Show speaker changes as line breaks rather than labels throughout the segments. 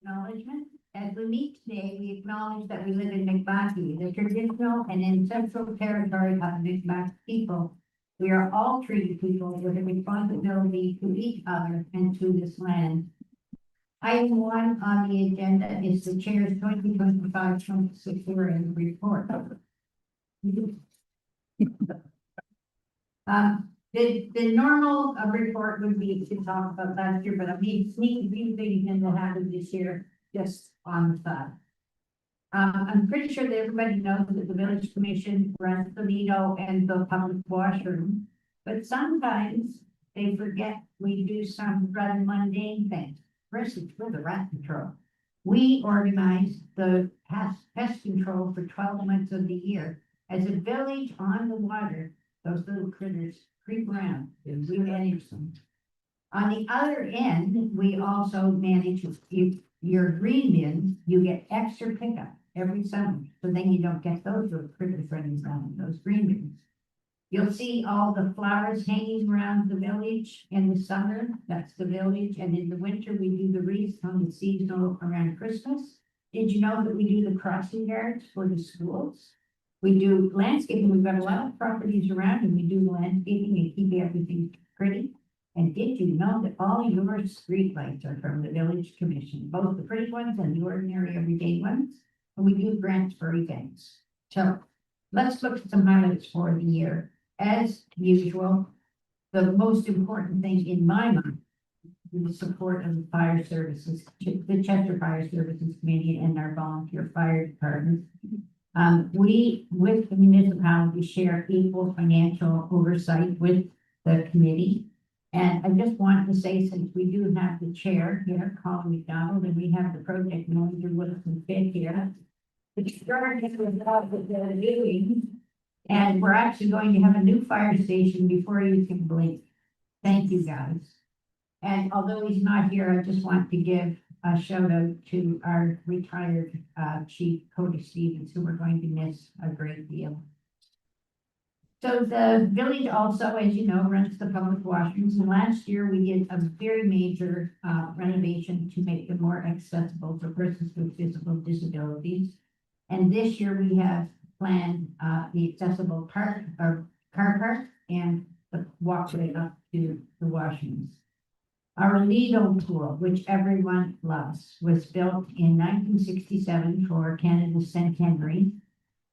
acknowledgement. As we meet today, we acknowledge that we live in Mi'kmaq, the traditional and ancestral territory of the Mi'kmaq people. We are all treated people with a responsibility to each other and to this land. Item 1 on the agenda is the chair's 2025-26 year-end report. The normal report would be to talk about last year, but I mean, sneak few things in that happened this year just on the side. I'm pretty sure that everybody knows that the village commission runs the Lido and the public washroom, but sometimes they forget we do some rather mundane things. For instance, with the rat control. We organize the pest control for 12 months of the year. As a village on the water, those little critters creep around and we manage them. On the other end, we also manage your green bins, you get extra pickup every summer. So then you don't get those little critters running around in those green bins. You'll see all the flowers hanging around the village in the summer, that's the village, and in the winter we do the wreaths on the seasonal around Christmas. Did you know that we do the crossing guards for the schools? We do landscaping, we've got a lot of properties around and we do landscaping and keep everything pretty. And did you know that all your street lights are from the village commission, both the pretty ones and the ordinary everyday ones? And we do grants for events. So let's look at some highlights for the year. As usual, the most important thing in my mind is the support of the fire services, the Chester Fire Services Committee and our volunteer fire department. We, with the municipality, share equal financial oversight with the committee. And I just want to say, since we do have the chair here, Colin McDonald, and we have the project manager, Wilson Fitt here, the start with what they're doing. And we're actually going to have a new fire station before you can blink. Thank you, guys. And although he's not here, I just want to give a shout out to our retired chief, Cody Stevens, who we're going to miss a great deal. So the village also, as you know, runs the public washrooms. And last year we did a very major renovation to make them more accessible for persons with physical disabilities. And this year we have planned the accessible park or car park and the walkway up to the washrooms. Our Lido pool, which everyone loves, was built in 1967 for Canada's centenary.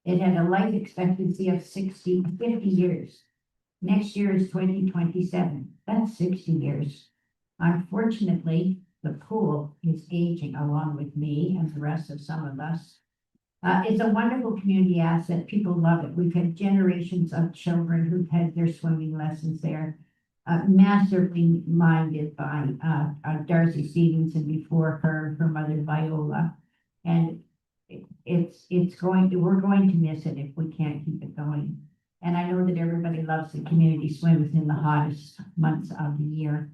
It had a life expectancy of 50 years. Next year is 2027. That's 60 years. Unfortunately, the pool is aging along with me and the rest of some of us. It's a wonderful community asset. People love it. We've had generations of children who've had their swimming lessons there. Massively minded by Darcy Stevenson before her mother Viola. And we're going to miss it if we can't keep it going. And I know that everybody loves the community swim within the hottest months of the year.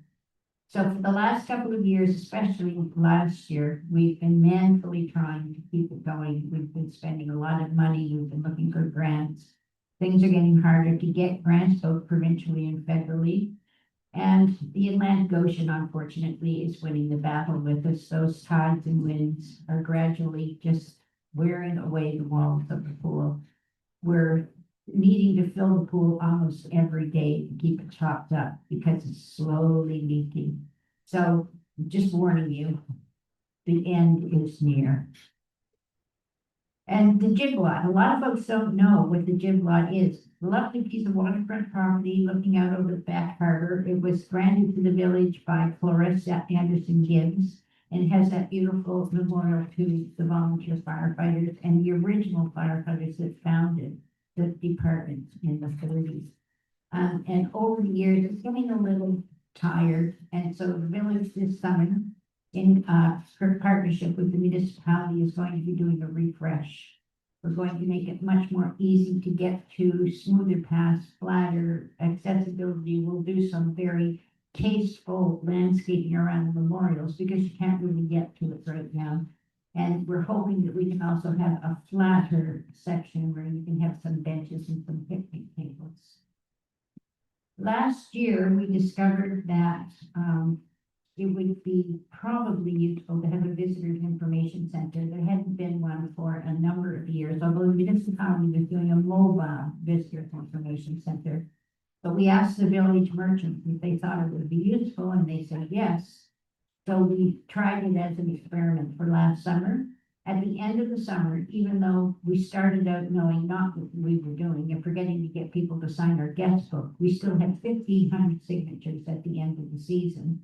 So for the last couple of years, especially last year, we've been manfully trying to keep it going. We've been spending a lot of money. We've been looking for grants. Things are getting harder to get grants, both provincially and federally. And the Atlantic Ocean, unfortunately, is winning the battle with us. Those tides and winds are gradually just wearing away the walls of the pool. We're needing to fill the pool almost every day to keep it topped up because it's slowly leaking. So just warning you, the end is near. And the Jib Lot, a lot of folks don't know what the Jib Lot is. A lovely piece of waterfront property looking out over the back harbor. It was granted to the village by Clarissa Anderson Gibbs and has that beautiful memorial to the volunteer firefighters and the original firefighters that founded the department in the 30s. And over the years, it's getting a little tired. And so the village this summer, in partnership with the municipality, is going to be doing a refresh. We're going to make it much more easy to get to, smoother paths, flatter accessibility. We'll do some very tasteful landscaping around the memorials because you can't really get to it right now. And we're hoping that we can also have a flatter section where you can have some benches and some picnic tables. Last year, we discovered that it would be probably useful to have a visitors information center. There hadn't been one for a number of years, although the municipality was doing a mobile visitors information center. But we asked the village merchant if they thought it would be useful, and they said yes. So we tried it as an experiment for last summer. At the end of the summer, even though we started out knowing not what we were doing and forgetting to get people to sign our guest book, we still had 1,500 signatures at the end of the season.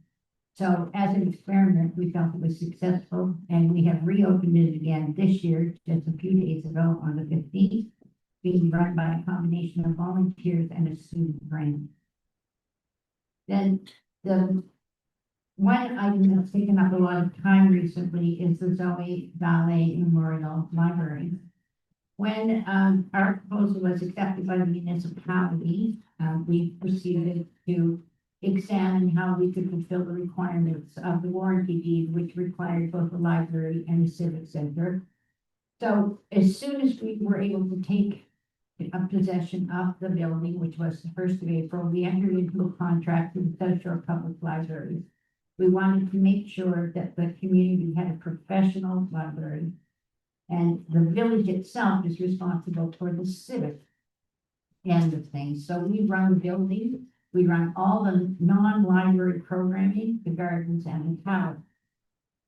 So as an experiment, we felt it was successful, and we have reopened it again this year, just a few days ago on the 15th, being run by a combination of volunteers and a student grant. Then the one item that's taken up a lot of time recently is the Zoe Valley Memorial Library. When our proposal was accepted by the municipality, we proceeded to examine how we could fulfill the requirements of the warranty deed, which required both a library and a civic center. So as soon as we were able to take possession of the building, which was the 1st of April, we entered into a contract with the South Shore Public Libraries. We wanted to make sure that the community had a professional library, and the village itself is responsible for the civic end of things. So we run the building, we run all the non-library programming, the gardens and the tower.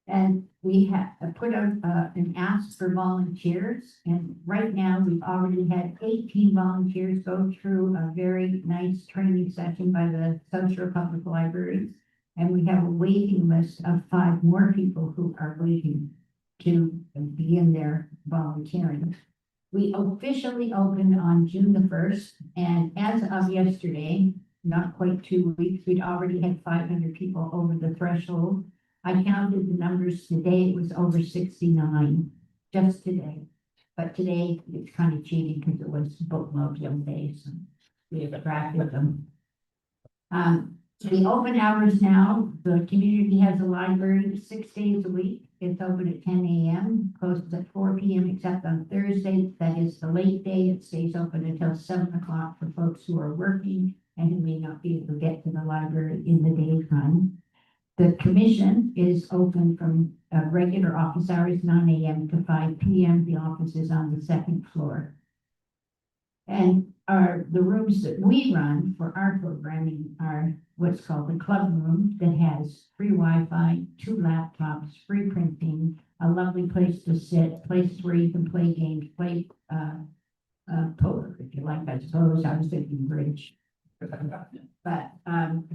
And we have put out an ask for volunteers, and right now we've already had 18 volunteers go through a very nice training session by the South Shore Public Libraries. And we have a waiting list of 5 more people who are waiting to begin their volunteering. We officially opened on June the 1st, and as of yesterday, not quite 2 weeks, we'd already had 500 people over the threshold. I counted the numbers today, it was over 69, just today. But today, it's kind of cheating because it was book mobile days, and we attracted them. The open hours now, the community has a library 6 days a week. It's open at 10 a.m., closes at 4 p.m. except on Thursday. That is the late day. It stays open until 7 o'clock for folks who are working and who may not be able to get to the library in the daytime. The commission is open from regular office hours, 9 a.m. to 5 p.m. The office is on the 2nd floor. And the rooms that we run for our programming are what's called the club room, that has free Wi-Fi, 2 laptops, free printing, a lovely place to sit, places where you can play games, play poker if you like, I suppose. I was thinking bridge. But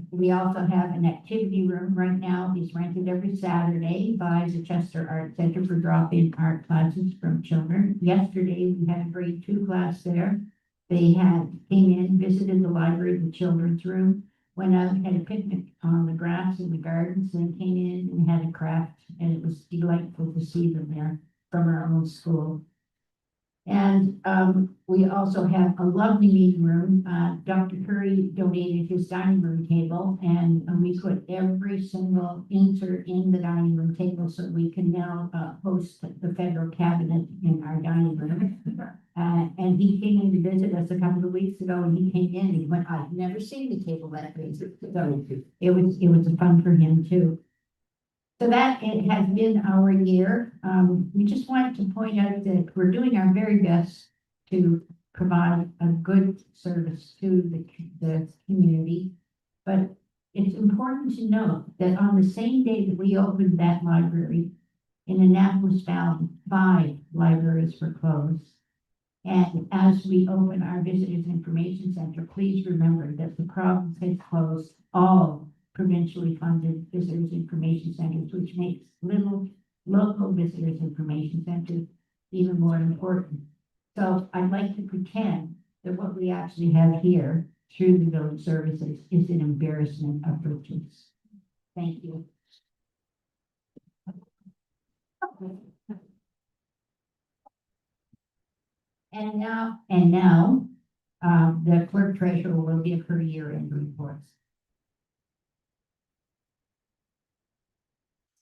we also have an activity room right now. It's rented every Saturday by the Chester Art Center for drop-in art classes from children. Yesterday, we had a grade 2 class there. They came in, visited the library, the children's room, went out and had a picnic on the grass in the gardens, then came in and had a craft, and it was delightful to see them there from our own school. And we also have a lovely meeting room. Dr. Curry donated his dining room table, and we put every single insert in the dining room table so we can now host the federal cabinet in our dining room. And he came in to visit us a couple of weeks ago, and he came in and he went, "I've never seen the table that big." So it was fun for him too. So that it has been our year. We just wanted to point out that we're doing our very best to provide a good service to the community. But it's important to note that on the same day that we opened that library in Annapolis Valley, 5 libraries were closed. And as we open our Visitors Information Center, please remember that the province has closed all provincially funded visitors information centers, which makes little local visitors information centers even more important. So I'd like to pretend that what we actually have here through the village services is an embarrassment of riches. Thank you. And now, the clerk treasurer will give her year-end reports.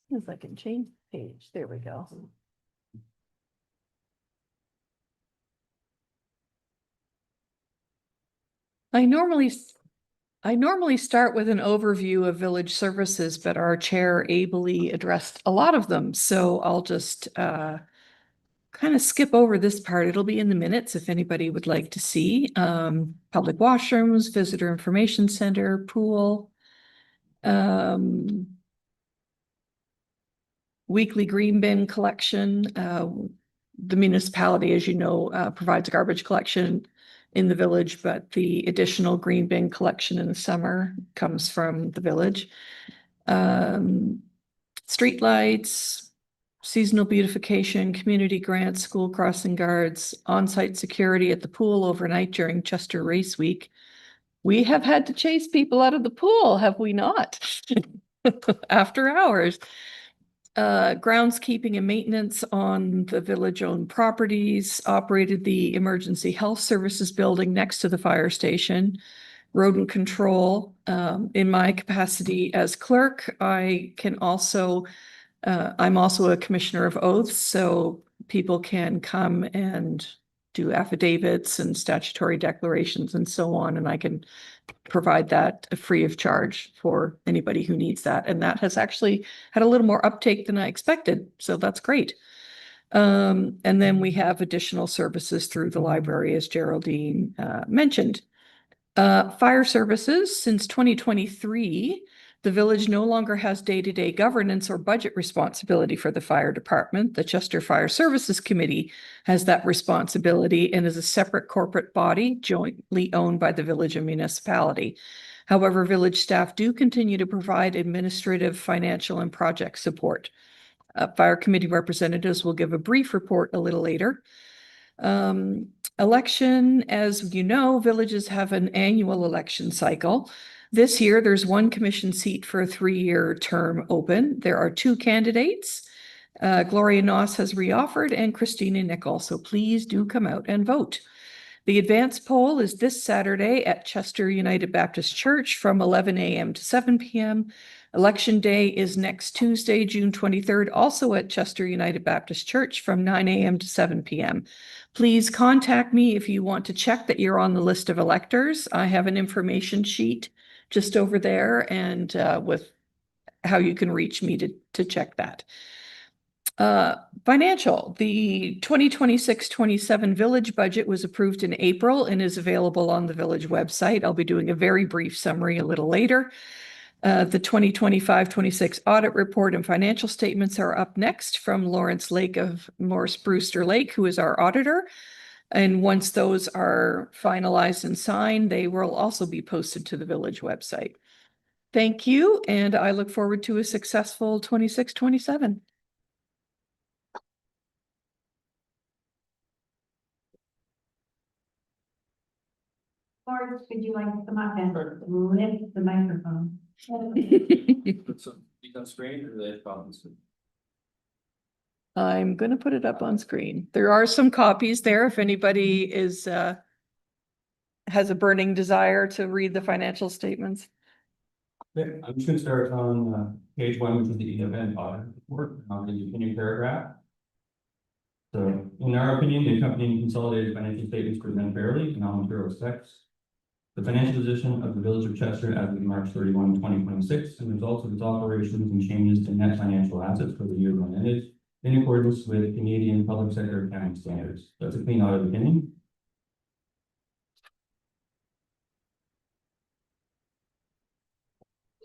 If I can change the page, there we go. I normally I normally start with an overview of village services, but our chair ably addressed a lot of them. So I'll just kind of skip over this part. It'll be in the minutes if anybody would like to see. Public washrooms, visitor information center, pool. Weekly green bin collection. The municipality, as you know, provides garbage collection in the village, but the additional green bin collection in the summer comes from the village. Streetlights, seasonal beautification, community grants, school crossing guards, on-site security at the pool overnight during Chester Race Week. We have had to chase people out of the pool, have we not? After hours. Groundskeeping and maintenance on the village-owned properties, operated the emergency health services building next to the fire station, rodent control. In my capacity as clerk, I can also, I'm also a commissioner of oaths, so people can come and do affidavits and statutory declarations and so on, and I can provide that free of charge for anybody who needs that. And that has actually had a little more uptake than I expected. So that's great. And then we have additional services through the library, as Geraldine mentioned. Fire services, since 2023, the village no longer has day-to-day governance or budget responsibility for the fire department. The Chester Fire Services Committee has that responsibility and is a separate corporate body jointly owned by the village and municipality. However, village staff do continue to provide administrative, financial, and project support. Fire committee representatives will give a brief report a little later. Election, as you know, villages have an annual election cycle. This year, there's one commission seat for a 3-year term open. There are 2 candidates. Gloria Noss has reoffered and Christina Nickel. So please do come out and vote. The advance poll is this Saturday at Chester United Baptist Church from 11 a.m. to 7 p.m. Election day is next Tuesday, June 23rd, also at Chester United Baptist Church from 9 a.m. to 7 p.m. Please contact me if you want to check that you're on the list of electors. I have an information sheet just over there and with how you can reach me to check that. Financial, the 2026-27 village budget was approved in April and is available on the village website. I'll be doing a very brief summary a little later. The 2025-26 audit report and financial statements are up next from Lawrence Lake of Morris Brewster Lake, who is our auditor. And once those are finalized and signed, they will also be posted to the village website. Thank you, and I look forward to a successful 26-27.
Or could you like to come up and lift the microphone?
Put some feet on screen or they problems?
I'm going to put it up on screen. There are some copies there if anybody is has a burning desire to read the financial statements.
Yeah, I'm just gonna start on page 1, which is the event audit report, on the opinion paragraph. So, in our opinion, the accompanying consolidated financial statements present fairly in all material respects. The financial position of the village of Chester as of March 31, 2026, and results of its operations and changes to net financial assets for the year when ended, in accordance with Canadian public sector accounting standards. That's a clean audit opinion.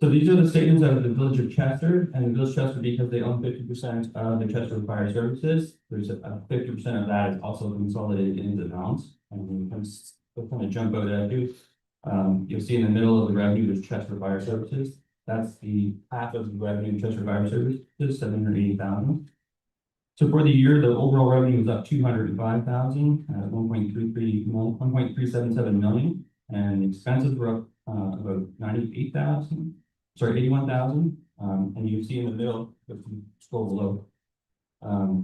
So these are the statements out of the village of Chester, and the village of Chester, because they own 50% of the Chester Fire Services, there's a 50% of that is also consolidated into the balance. And we'll kind of jump out at you. You'll see in the middle of the revenue, there's Chester Fire Services. That's the half of the revenue of Chester Fire Services, 780,000. So for the year, the overall revenue was up 205,000 at 1.377 million, and expenses were up about 81,000. And you see in the middle, if you scroll below,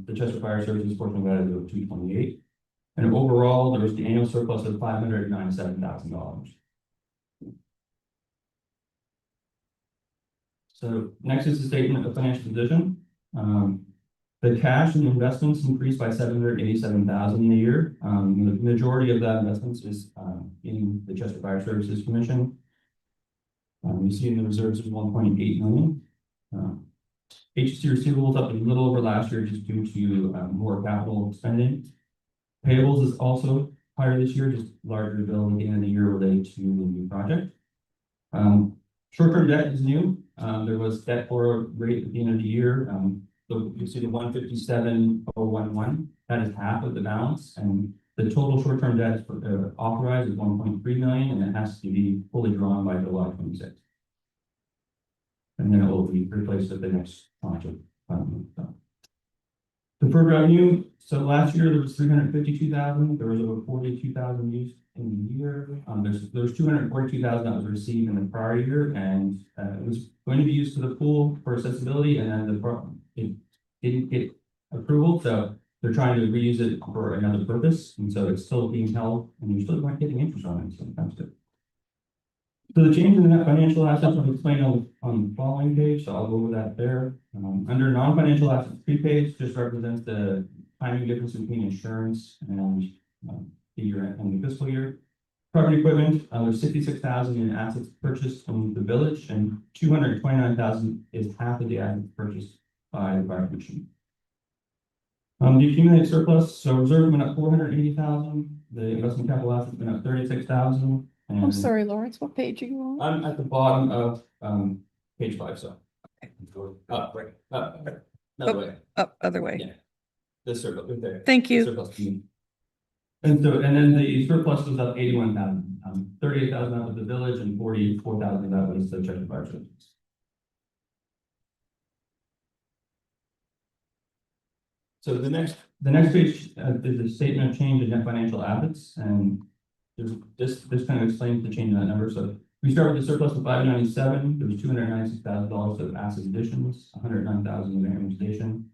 the Chester Fire Services portion of that is about 228. And overall, there was the annual surplus of $597,000. So next is the statement of financial position. The cash and investments increased by 787,000 in a year. The majority of that investments is in the Chester Fire Services Commission. You see in the reserves is 1.8 million. HC receivables up a little over last year just due to more capital spending. Payables is also higher this year, just larger bill at the end of the year related to the new project. Short-term debt is new. There was debt for rate at the end of the year. So you see the 157,011, that is half of the balance, and the total short-term debt authorized is 1.3 million, and it has to be fully drawn by July 26th. And then it will be replaced at the next tranche of deferred revenue. So last year there was 352,000. There was over 42,000 used in the year. There's 242,000 that was received in the prior year, and it was going to be used for the pool for accessibility, and then it didn't get approval, so they're trying to reuse it for another purpose, and so it's still being held, and you're still not getting interest on it, so that's good. So the change in the net financial assets I'll explain on the following page, so I'll go over that there. Under non-financial assets, prepaid just represents the timing difference between insurance and the year and the fiscal year. Property equipment, there's 66,000 in assets purchased from the village, and 229,000 is half of the assets purchased by the fire commission. The accumulated surplus, so reserve went up 480,000. The investment capital assets went up 36,000.
I'm sorry, Lawrence, what page are you on?
I'm at the bottom of page 5, so. Up, right, another way.
Up, other way.
Yeah. The surplus, right there.
Thank you.
Surplus. And so, and then the surplus was up 81,000, 38,000 out of the village and 44,000 that was the Cheshire Fire Service. So the next page is a statement of change in net financial assets, and this kind of explains the change in that number. So we start with the surplus of 597. There was $296,000 of asset additions, 109,000 of amortization.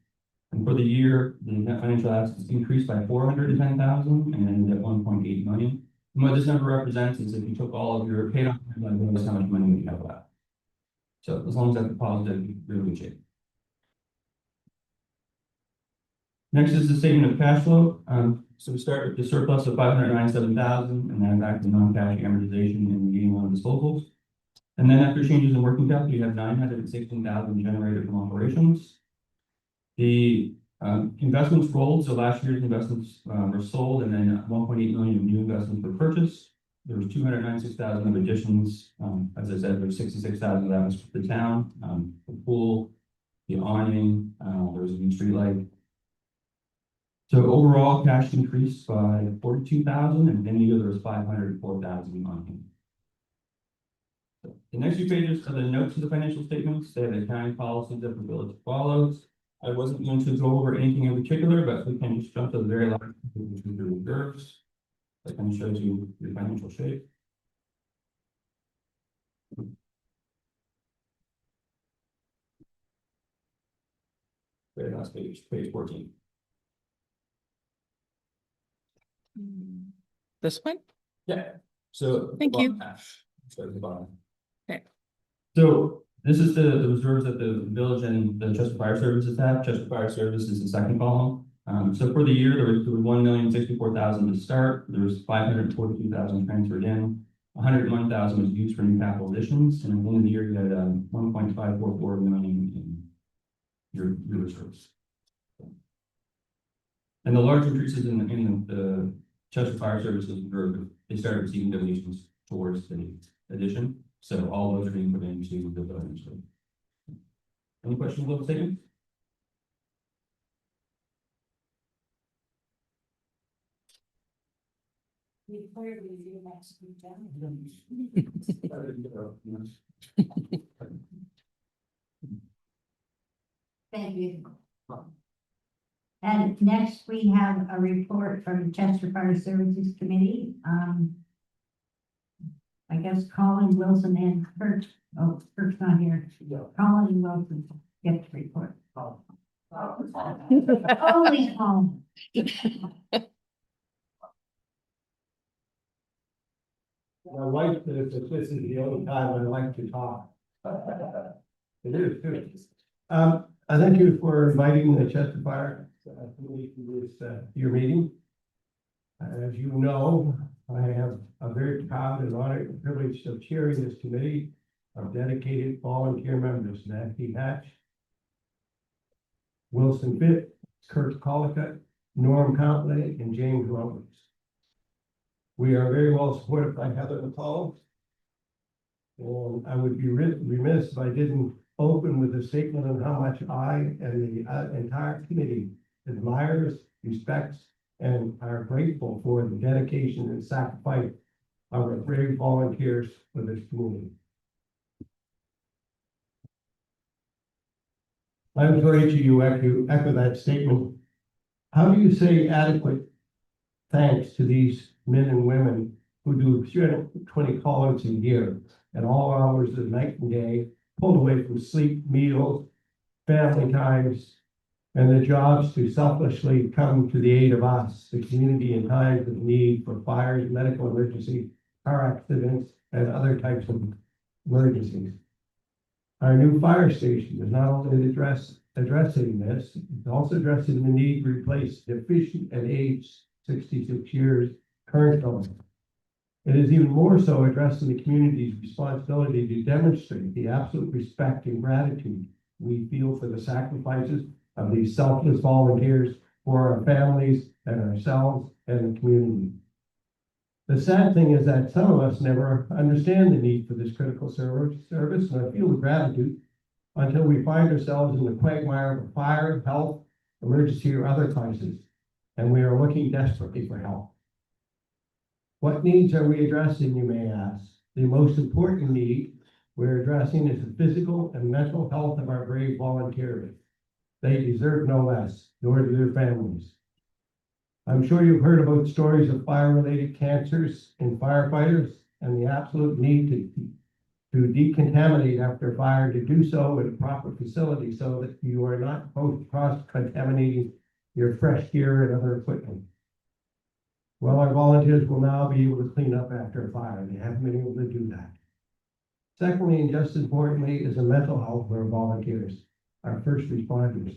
And for the year, the net financial assets increased by 410,000 and ended at 1.8 million. And what this number represents is if you took all of your paid off liabilities, how much money we have left. So as long as that's positive, you're in good shape. Next is the statement of cash flow. So we start with the surplus of 597,000 and then back to non-cash amortization and gain on disposals. And then after changes in working capital, you have 916,000 generated from operations. The investments rolled, so last year's investments were sold, and then 1.8 million of new investments were purchased. There was 296,000 of additions. As I said, there's 66,000 that was for the town, the pool, the awning, there was a new street light. So overall, cash increased by 42,000, and in the year there was 504,000 on hand. So the next few pages are the notes of the financial statements. They have the accounting policies that the village follows. I wasn't going to go over anything in particular, but we can just jump to the very last, which is the reserves. That kind of shows you your financial shape. Very last page, page 14.
This one?
Yeah. So
Thank you.
Start at the bottom.
Okay.
So this is the reserves that the village and the Chester Fire Services have. Chester Fire Services is the second column. So for the year, there was 1,064,000 to start. There was 542,000 transferred in. 101,000 was used for new capital additions, and at the end of the year, you had 1.544 million in your reserves. And the large increases in the Chester Fire Services were, they started receiving donations towards the addition. So all those are being put into the village. Any questions about the statement?
Thank you. And next, we have a report from the Chester Fire Services Committee. I guess Colin Wilson and Kurt, oh, Kurt's not here. Colin and Wilson get to report. Only home.
My wife says that this is the only time I like to talk. It is too. I thank you for inviting the Chester Fire Committee to this, your meeting. As you know, I have a very proud and honored privilege of chairing this committee. of dedicated volunteer members, Nancy Hatch, Wilson Fitt, Kurt Collicutt, Norm Contley, and James Rollins. We are very well supported by Heather McCall. And I would be remiss if I didn't open with a statement on how much I and the entire committee admires, respects, and are grateful for the dedication and sacrifice of our brave volunteers for this community. I'm sorry to you echo that statement. How do you say adequate thanks to these men and women who do 320 call-outs a year at all hours of the night and day, pulled away from sleep, meals, family times, and the jobs to selflessly come to the aid of us, the community, in times of need for fires, medical emergency, car accidents, and other types of emergencies. Our new fire station is not only addressing this, it's also addressing the need to replace deficient and aged 66 years current building. It is even more so addressing the community's responsibility to demonstrate the absolute respect and gratitude we feel for the sacrifices of these selfless volunteers for our families and ourselves and the community. The sad thing is that some of us never understand the need for this critical service, and I feel the gratitude until we find ourselves in the quagmire of a fire, health, emergency, or other crisis, and we are looking desperately for help. What needs are we addressing, you may ask? The most important need we're addressing is the physical and mental health of our brave volunteers. They deserve no less, nor do their families. I'm sure you've heard about stories of fire-related cancers in firefighters and the absolute need to decontaminate after fire, to do so in a proper facility so that you are not both cross-contaminating your fresh gear and other equipment. Well, our volunteers will now be able to clean up after a fire. They haven't been able to do that. Secondly, and just as importantly, is the mental health of our volunteers, our first responders.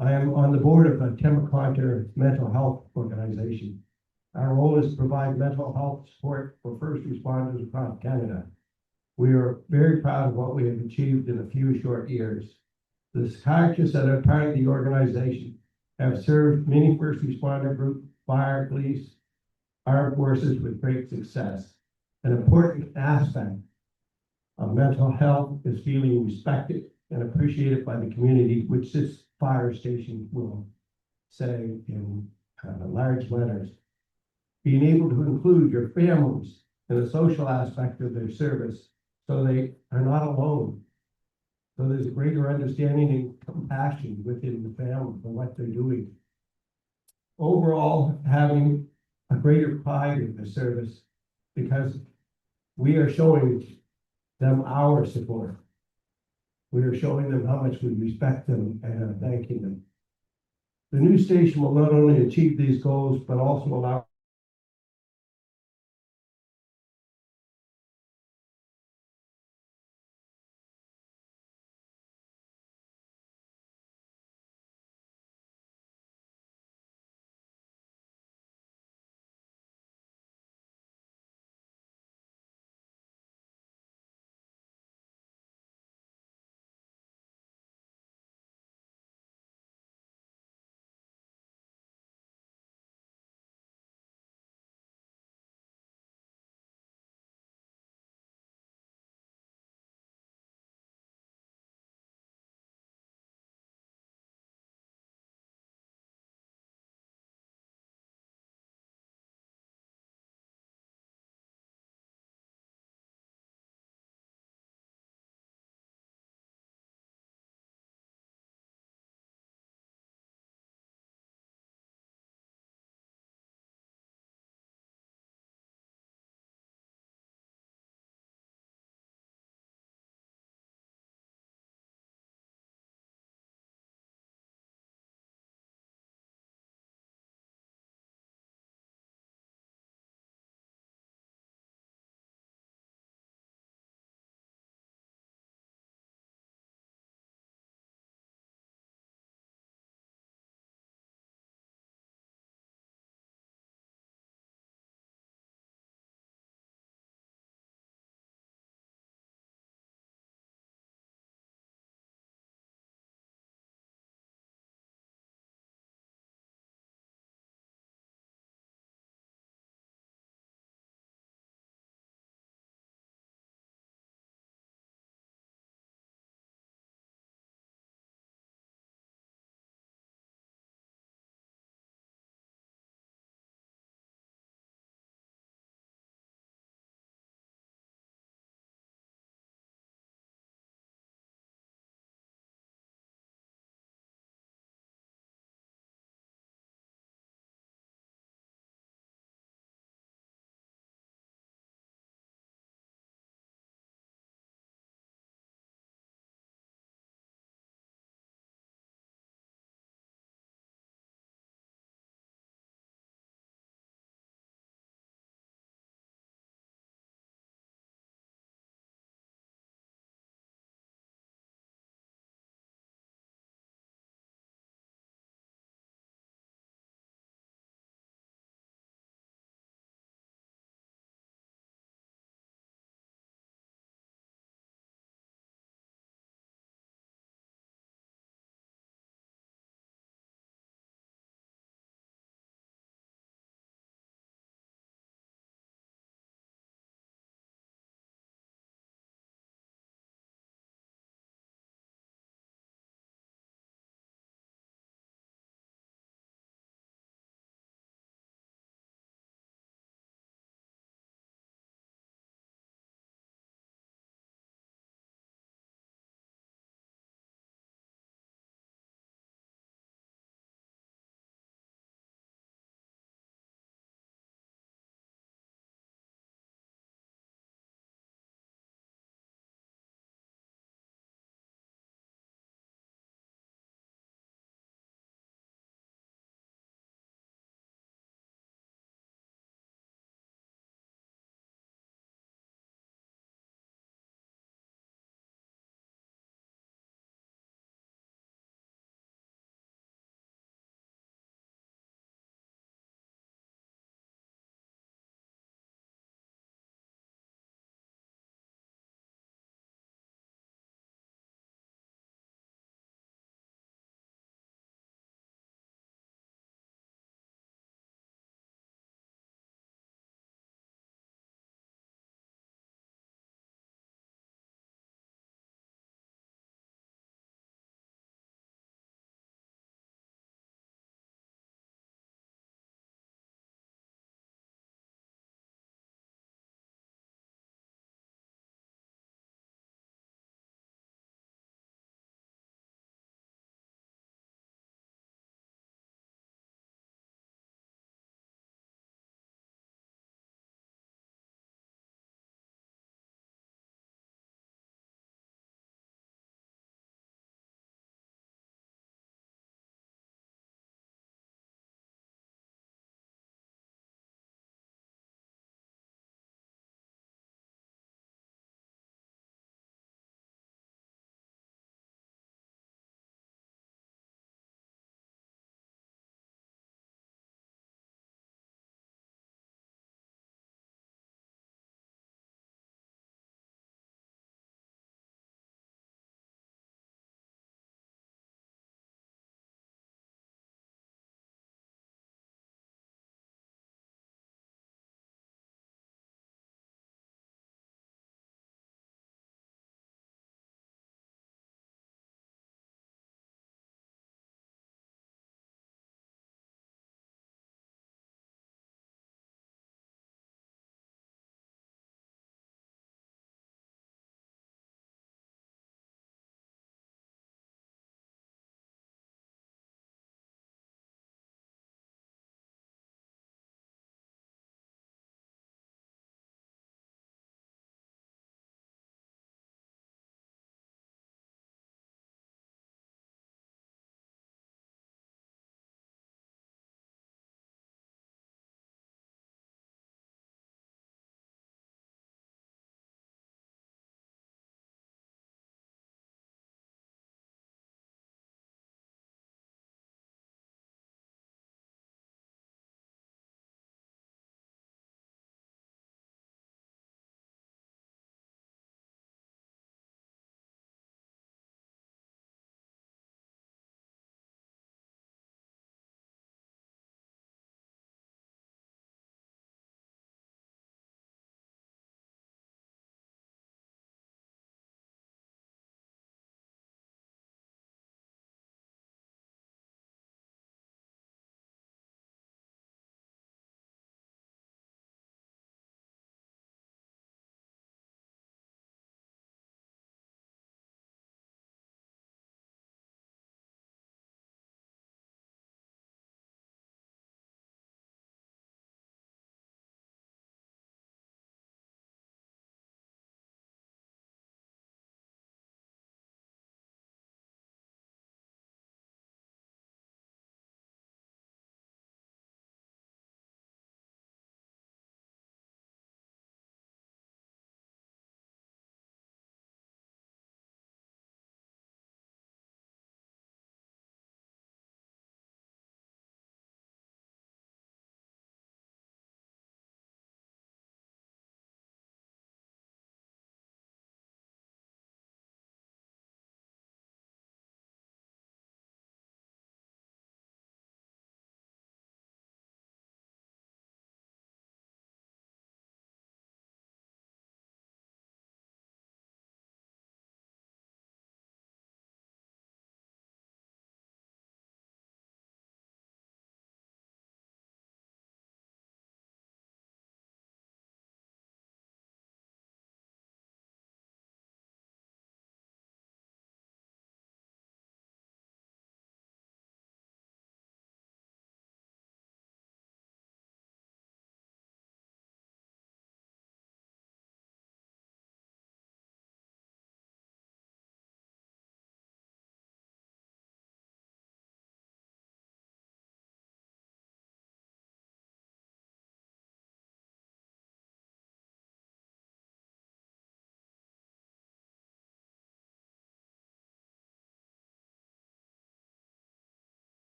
I am on the board of the Temaquanter Mental Health Organization. Our role is to provide mental health support for first responders across Canada. We are very proud of what we have achieved in a few short years. The psychiatrists that are part of the organization have served many first responder groups, fire, police, armed forces with great success. An important aspect of mental health is feeling respected and appreciated by the community, which this fire station will say in large letters. Being able to include your families in the social aspect of their service so they are not alone. So there's a greater understanding and compassion within the family for what they're doing. Overall, having a greater pride in the service because we are showing them our support. We are showing them how much we respect them and are thanking them. The new station will not only achieve these goals, but also allow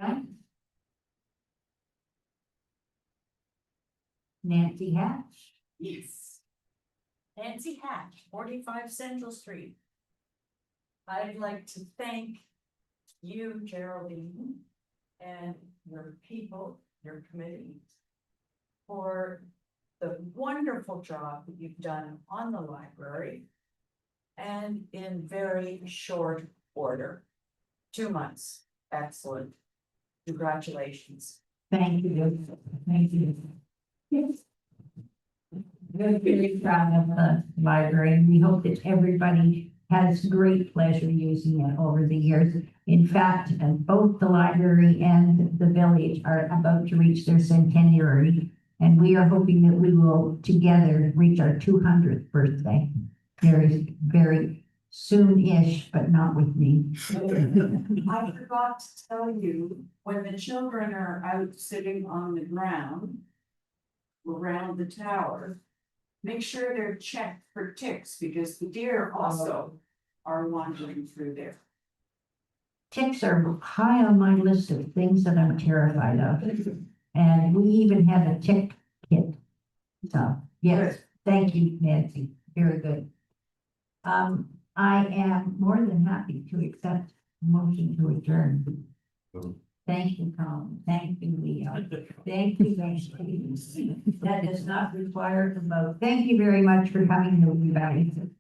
Right? Nancy Hatch.
Yes. Nancy Hatch, 45 Central Street. I'd like to thank you, Geraldine, and your people, your committee, for the wonderful job that you've done on the library and in very short order. 2 months, excellent. Congratulations.
Thank you, thank you. Yes. Very, very proud of the library, and we hope that everybody has great pleasure using it over the years. In fact, both the library and the village are about to reach their centenary, and we are hoping that we will together reach our 200th birthday. Very, very soon-ish, but not with me.
I forgot to tell you, when the children are out sitting on the ground around the tower, make sure they're checked for ticks, because the deer also are wandering through there.
Ticks are high on my list of things that I'm terrified of. And we even have a tick kit. So, yes, thank you, Nancy. Very good. I am more than happy to accept a motion to adjourn. Thank you, Colin. Thank you, Leo. Thank you, Nancy. That does not require the vote. Thank you very much for coming, everybody.